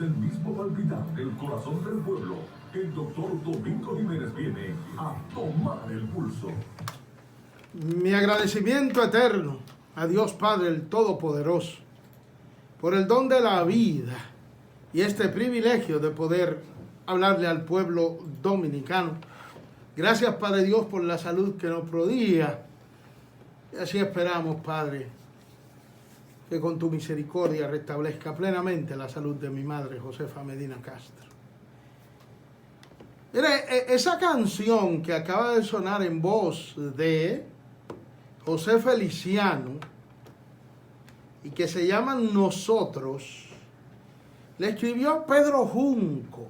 desde el mismo palpitar del corazón del pueblo, el doctor Domingo Jiménez viene a tomar el pulso. Mi agradecimiento eterno a Dios Padre el Todopoderoso por el don de la vida y este privilegio de poder hablarle al pueblo dominicano. Gracias, Padre Dios, por la salud que nos prodiga. Y así esperamos, Padre, que con tu misericordia restablezca plenamente la salud de mi madre, Josefa Medina Castro. Mire, esa canción que acaba de sonar en voz de José Feliciano y que se llama Nosotros, le escribió Pedro Junco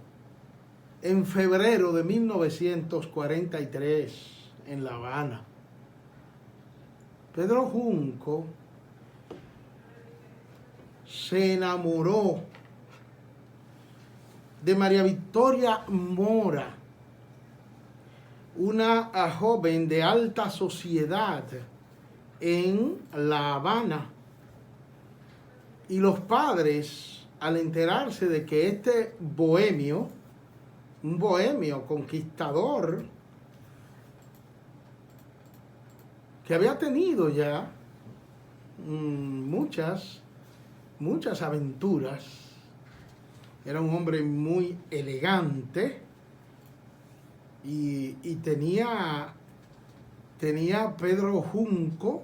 en febrero de 1943 en La Habana. Pedro Junco se enamoró de María Victoria Mora, una joven de alta sociedad en La Habana. Y los padres, al enterarse de que este bohemio, un bohemio conquistador, que había tenido ya muchas aventuras, era un hombre muy elegante y tenía Pedro Junco,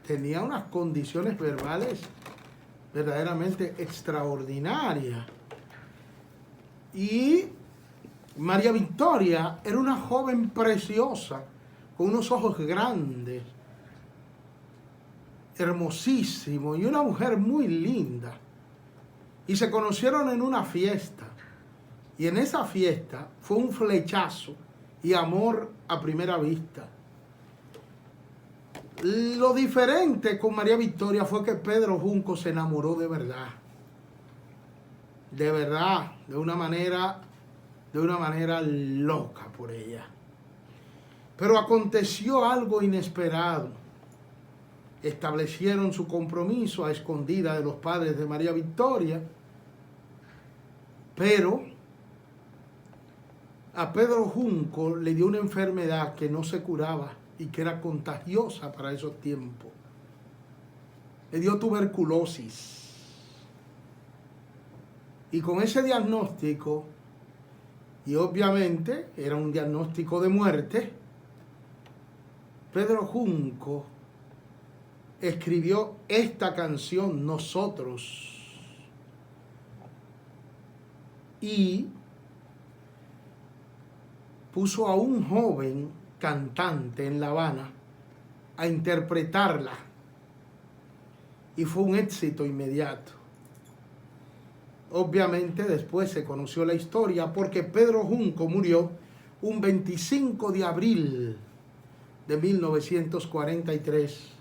tenía unas condiciones verbales verdaderamente extraordinarias. Y María Victoria era una joven preciosa, con unos ojos grandes, hermosísimo, y una mujer muy linda. Y se conocieron en una fiesta. Y en esa fiesta fue un flechazo y amor a primera vista. Lo diferente con María Victoria fue que Pedro Junco se enamoró de verdad. De verdad, de una manera loca por ella. Pero aconteció algo inesperado. Establecieron su compromiso a escondidas de los padres de María Victoria, pero a Pedro Junco le dio una enfermedad que no se curaba y que era contagiosa para esos tiempos. Le dio tuberculosis. Y con ese diagnóstico, y obviamente era un diagnóstico de muerte, Pedro Junco escribió esta canción, Nosotros, y puso a un joven cantante en La Habana a interpretarla, y fue un éxito inmediato. Obviamente después se conoció la historia porque Pedro Junco murió un 25 de abril de 1943,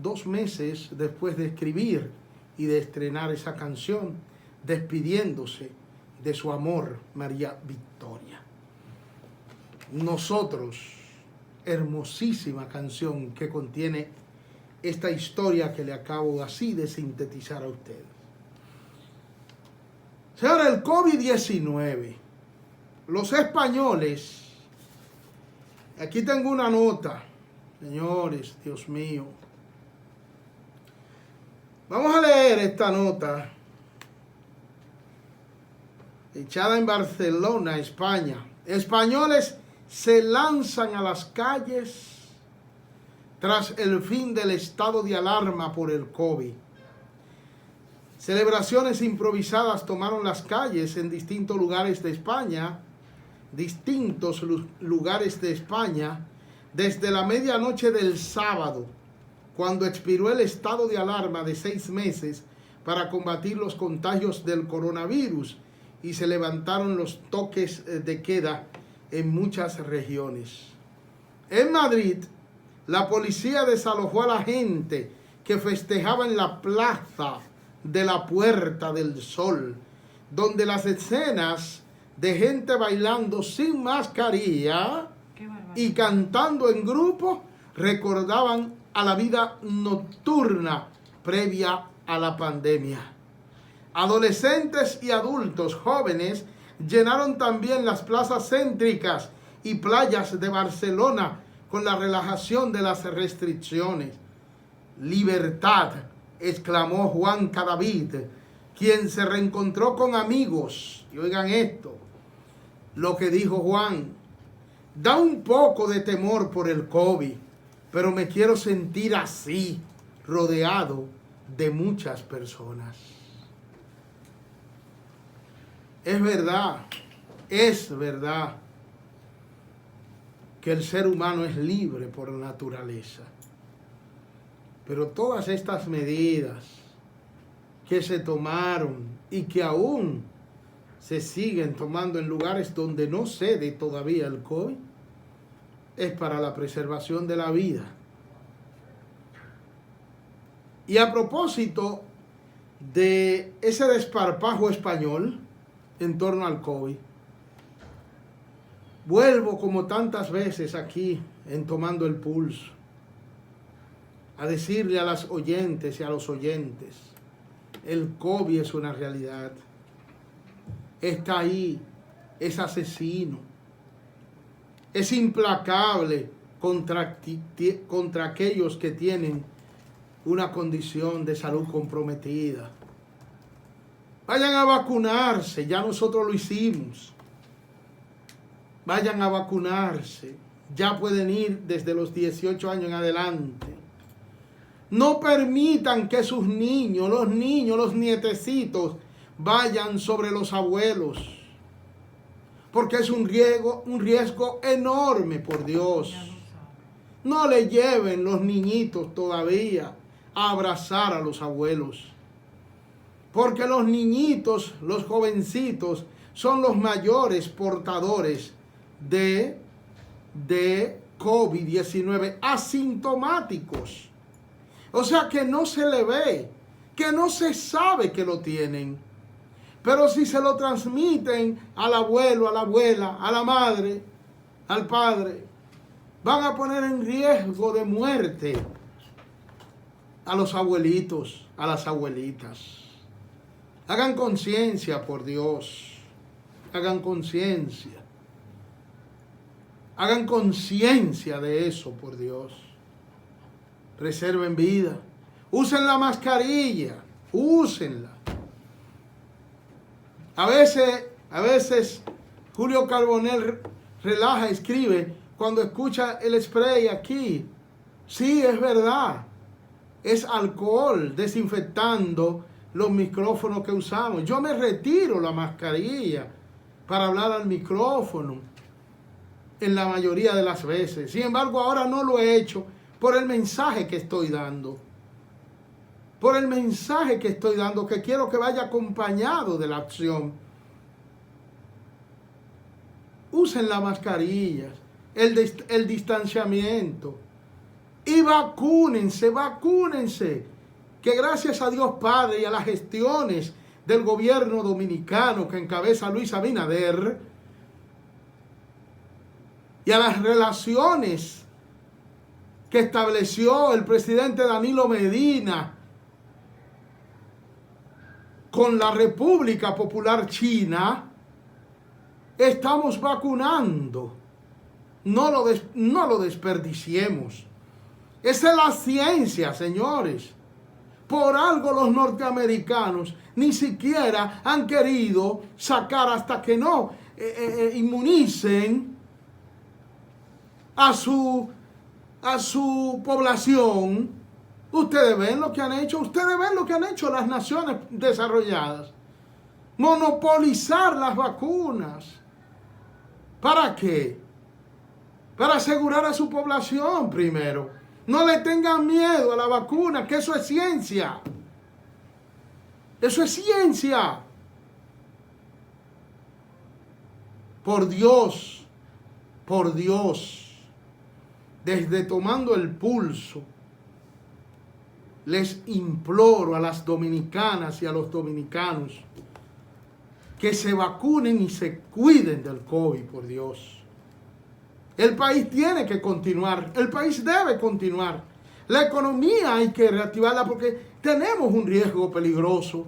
2 meses después de escribir y de estrenar esa canción, despidiéndose de su amor, María Victoria. Nosotros, hermosísima canción que contiene esta historia que le acabo así de sintetizar a ustedes. Señora, el COVID-19, los españoles, aquí tengo una nota, señores, Dios mío. Vamos a leer esta nota, echada en Barcelona, España. Españoles se lanzan a las calles tras el fin del estado de alarma por el COVID. Celebraciones improvisadas tomaron las calles en distintos lugares de España, desde la medianoche del sábado, cuando expiró el estado de alarma de 6 meses para combatir los contagios del coronavirus y se levantaron los toques de queda en muchas regiones. En Madrid, la policía desalojó a la gente que festejaba en la plaza de la Puerta del Sol, donde las escenas de gente bailando sin mascarilla y cantando en grupo recordaban a la vida nocturna previa a la pandemia. Adolescentes y adultos jóvenes llenaron también las plazas céntricas y playas de Barcelona con la relajación de las restricciones. Libertad, exclamó Juan Cadavid, quien se reencontró con amigos. Y oigan esto, lo que dijo Juan: da un poco de temor por el COVID, pero me quiero sentir así, rodeado de muchas personas. Es verdad que el ser humano es libre por naturaleza. Pero todas estas medidas que se tomaron y que aún se siguen tomando en lugares donde no cede todavía el COVID, es para la preservación de la vida. Y a propósito de ese desparpajo español en torno al COVID, vuelvo como tantas veces aquí en Tomando el Pulso a decirle a las oyentes y a los oyentes: el COVID es una realidad, está ahí, es asesino, es implacable contra aquellos que tienen una condición de salud comprometida. Vayan a vacunarse, ya nosotros lo hicimos. Vayan a vacunarse, ya pueden ir desde los 18 años en adelante. No permitan que sus niños, los nietecitos, vayan sobre los abuelos, porque es un riesgo enorme, por Dios. No le lleven los niñitos todavía a abrazar a los abuelos, porque los niñitos, los jovencitos, son los mayores portadores de COVID-19 asintomáticos. O sea que no se le ve, que no se sabe que lo tienen. Pero si se lo transmiten al abuelo, a la abuela, a la madre, al padre, van a poner en riesgo de muerte a los abuelitos, a las abuelitas. Hagan conciencia, por Dios. Hagan conciencia. Hagan conciencia de eso, por Dios. Reserven vida. Usen la mascarilla. Úsenla. A veces Julio Carbonell relaja, escribe, cuando escucha el spray aquí. Sí, es verdad. Es alcohol desinfectando los micrófonos que usamos. Yo me retiro la mascarilla para hablar al micrófono en la mayoría de las veces. Sin embargo, ahora no lo he hecho por el mensaje que estoy dando. Por el mensaje que estoy dando, que quiero que vaya acompañado de la acción. Usen las mascarillas, el distanciamiento y vacúnense. Que gracias a Dios Padre y a las gestiones del gobierno dominicano que encabeza Luis Abinader y a las relaciones que estableció el presidente Danilo Medina con la República Popular China, estamos vacunando. No lo desperdiciemos. Esa es la ciencia, señores. Por algo los norteamericanos ni siquiera han querido sacar hasta que no inmunicen a su población. Ustedes ven lo que han hecho las naciones desarrolladas. Monopolizar las vacunas. ¿Para qué? Para asegurar a su población primero. No le tengan miedo a la vacuna, que eso es ciencia. Eso es ciencia. Por Dios, desde Tomando el Pulso, les imploro a las dominicanas y a los dominicanos que se vacunen y se cuiden del COVID, por Dios. El país tiene que continuar, el país debe continuar. La economía hay que reactivarla porque tenemos un riesgo peligroso.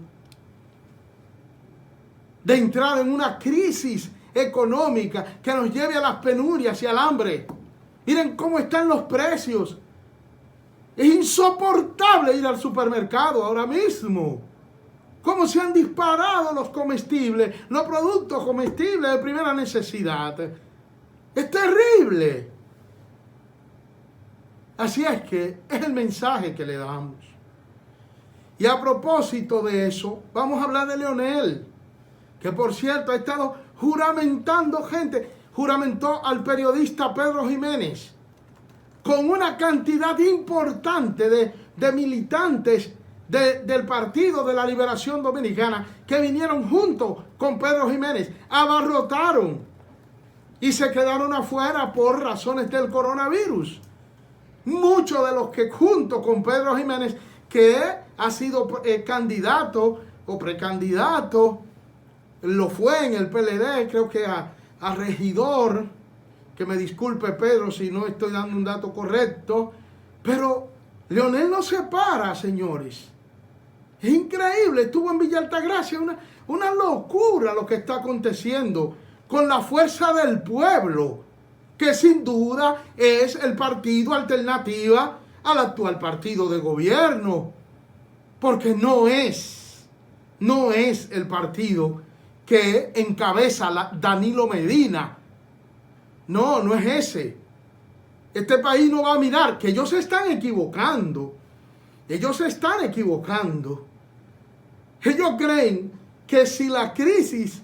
de entrar en una crisis económica que nos lleve a las penurias y al hambre. Miren cómo están los precios. Es insoportable ir al supermercado ahora mismo. Cómo se han disparado los comestibles, los productos comestibles de primera necesidad. Es terrible. Así es que es el mensaje que le damos. Y a propósito de eso, vamos a hablar de Leonel, que por cierto ha estado juramentando gente. Juramentó al periodista Pedro Jiménez con una cantidad importante de militantes del Partido de la Liberación Dominicana que vinieron junto con Pedro Jiménez, abarrotaron y se quedaron afuera por razones del coronavirus. Muchos de los que junto con Pedro Jiménez, que ha sido candidato o precandidato, lo fue en el PLD, creo que a regidor, que me disculpe Pedro si no estoy dando un dato correcto, pero Leonel no se para, señores. Es increíble, estuvo en Villa Altagracia, una locura lo que está aconteciendo con la fuerza del pueblo, que sin duda es el partido alternativa al actual partido de gobierno, porque no es el partido que encabeza Danilo Medina. No es ese. Este país no va a mirar, que ellos se están equivocando. Ellos se están equivocando. Ellos creen que si la crisis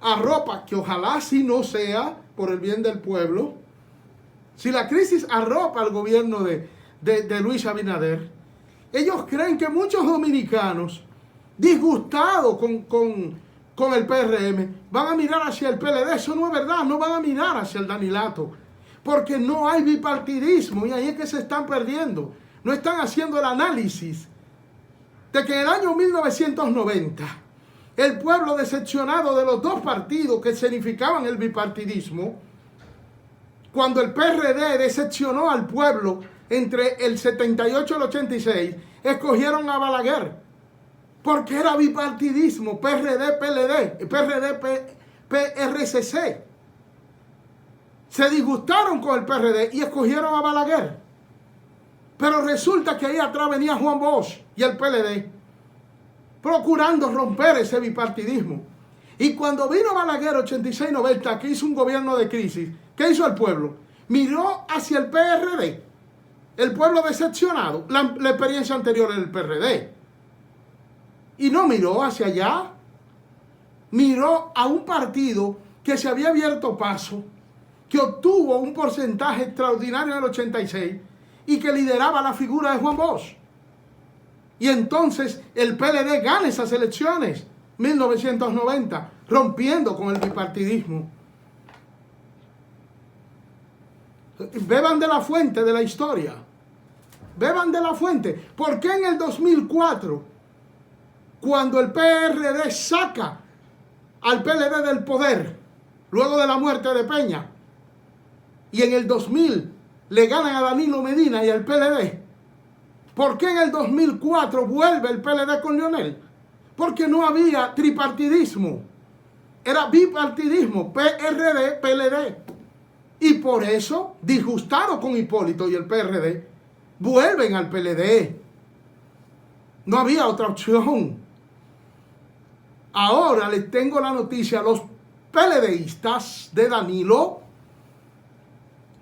arropa, que ojalá así no sea, por el bien del pueblo, si la crisis arropa al gobierno de Luis Abinader, ellos creen que muchos dominicanos disgustados con el PRM van a mirar hacia el PLD. Eso no es verdad, no van a mirar hacia el Danilato, porque no hay bipartidismo y ahí es que se están perdiendo. No están haciendo el análisis de que en el año 1990 el pueblo, decepcionado de los dos partidos que significaban el bipartidismo, cuando el PRD decepcionó al pueblo entre el 78 y el 86, escogieron a Balaguer, porque era bipartidismo, PRD, PLD, PRD, PRCC. Se disgustaron con el PRD y escogieron a Balaguer. Pero resulta que ahí atrás venía Juan Bosch y el PLD, procurando romper ese bipartidismo. Y cuando vino Balaguer 86-90, que hizo un gobierno de crisis, ¿qué hizo el pueblo? Miró hacia el PRD. El pueblo decepcionado, la experiencia anterior era el PRD. Y no miró hacia allá. Miró a un partido que se había abierto paso, que obtuvo un porcentaje extraordinario en el 86 y que lideraba la figura de Juan Bosch. Y entonces el PLD gana esas elecciones, 1990, rompiendo con el bipartidismo. Beban de la fuente de la historia. Beban de la fuente. ¿Por qué en el 2004, cuando el PRD saca al PLD del poder, luego de la muerte de Peña, y en el 2000 le ganan a Danilo Medina y al PLD? ¿Por qué en el 2004 vuelve el PLD con Leonel? Porque no había tripartidismo. Era bipartidismo, PRD, PLD. Y por eso, disgustados con Hipólito y el PRD, vuelven al PLD. No había otra opción. Ahora les tengo la noticia a los PLDistas de Danilo,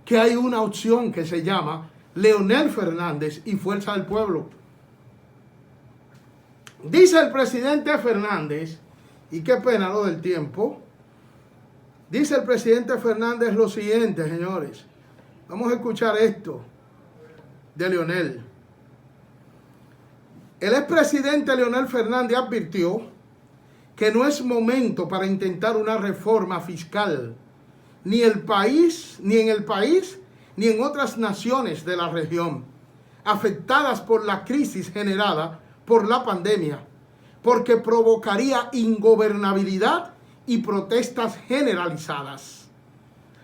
que hay una opción que se llama Leonel Fernández y Fuerza del Pueblo. Dice el presidente Fernández, y qué pena lo del tiempo, dice el presidente Fernández lo siguiente, señores. Vamos a escuchar esto de Leonel. El expresidente Leonel Fernández advirtió que no es momento para intentar una reforma fiscal, ni en el país, ni en otras naciones de la región afectadas por la crisis generada por la pandemia, porque provocaría ingobernabilidad y protestas generalizadas.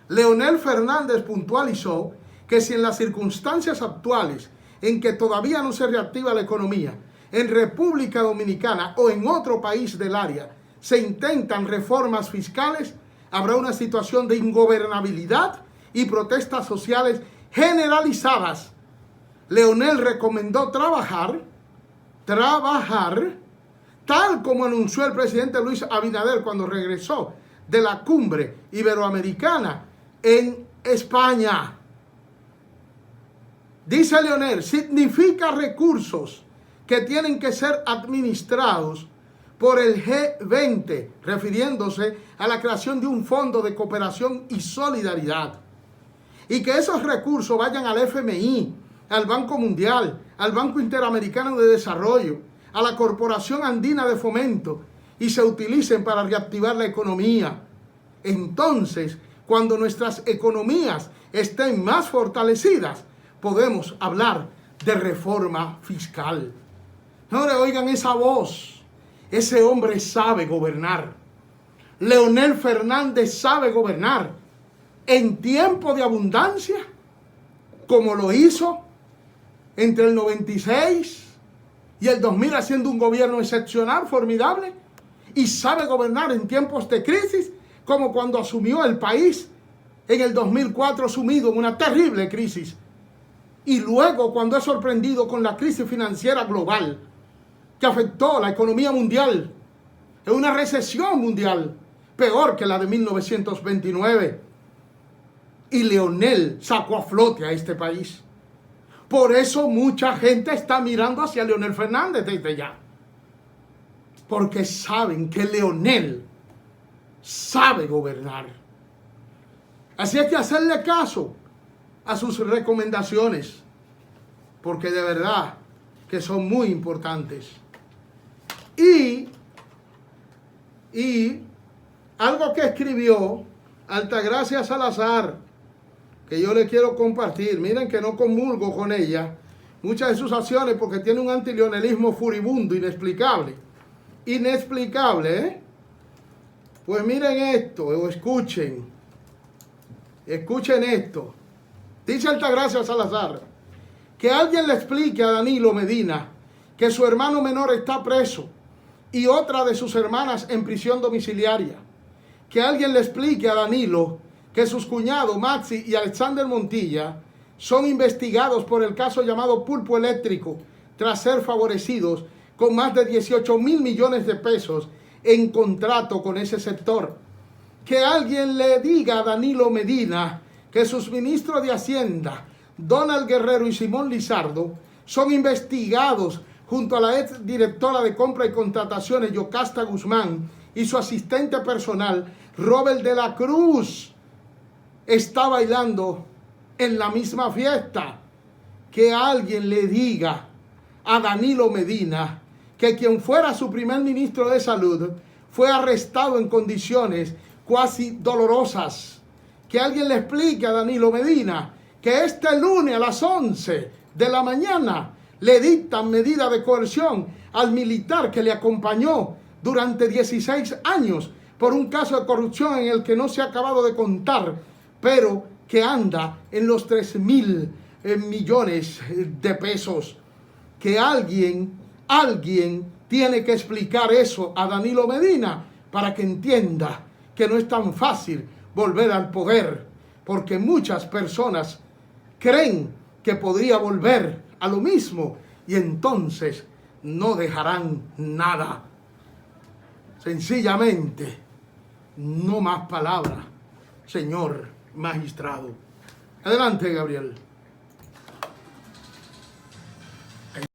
Leonel Fernández puntualizó que si en las circunstancias actuales en que todavía no se reactiva la economía en República Dominicana o en otro país del área se intentan reformas fiscales, habrá una situación de ingobernabilidad y protestas sociales generalizadas. Leonel recomendó trabajar, tal como anunció el presidente Luis Abinader cuando regresó de la cumbre iberoamericana en España. Dice Leonel, significa recursos que tienen que ser administrados por el G20, refiriéndose a la creación de un fondo de cooperación y solidaridad. Y que esos recursos vayan al FMI, al Banco Mundial, al Banco Interamericano de Desarrollo, a la Corporación Andina de Fomento y se utilicen para reactivar la economía. Entonces, cuando nuestras economías estén más fortalecidas, podemos hablar de reforma fiscal. Señores, oigan esa voz. Ese hombre sabe gobernar. Leonel Fernández sabe gobernar en tiempo de abundancia, como lo hizo entre el 96 y el 2000, haciendo un gobierno excepcional, formidable, y sabe gobernar en tiempos de crisis, como cuando asumió el país en el 2004, sumido en una terrible crisis, y luego cuando es sorprendido con la crisis financiera global que afectó la economía mundial, en una recesión mundial peor que la de 1929, y Leonel sacó a flote a este país. Por eso mucha gente está mirando hacia Leonel Fernández desde ya, porque saben que Leonel sabe gobernar. Así es que hacerle caso a sus recomendaciones, porque de verdad que son muy importantes. Y algo que escribió Altagracia Salazar, que yo le quiero compartir. Miren que no comulgo con ella, muchas de sus acciones, porque tiene un antileonelismo furibundo, inexplicable. Inexplicable, ¿eh? Pues miren esto, o escuchen esto. Dice Altagracia Salazar, que alguien le explique a Danilo Medina que su hermano menor está preso y otra de sus hermanas en prisión domiciliaria. Que alguien le explique a Danilo que sus cuñados Maxi y Alexander Montilla son investigados por el caso llamado Pulpo Eléctrico, tras ser favorecidos con más de 18,000 millones de pesos en contrato con ese sector. Que alguien le diga a Danilo Medina que sus ministros de Hacienda, Donald Guerrero y Simón Lizardo, son investigados junto a la ex directora de compra y contrataciones Yocasta Guzmán y su asistente personal Robert de la Cruz está bailando en la misma fiesta. Que alguien le diga a Danilo Medina que quien fuera su primer ministro de salud fue arrestado en condiciones cuasi dolorosas. Que alguien le explique a Danilo Medina que este lunes a las 11 de la mañana le dictan medida de coerción al militar que le acompañó durante 16 años por un caso de corrupción en el que no se ha acabado de contar, pero que anda en los 3,000 millones de pesos. Que alguien tiene que explicar eso a Danilo Medina para que entienda que no es tan fácil volver al poder, porque muchas personas creen que podría volver a lo mismo y entonces no dejarán nada. Sencillamente, no más palabras, señor magistrado. Adelante, Gabriel.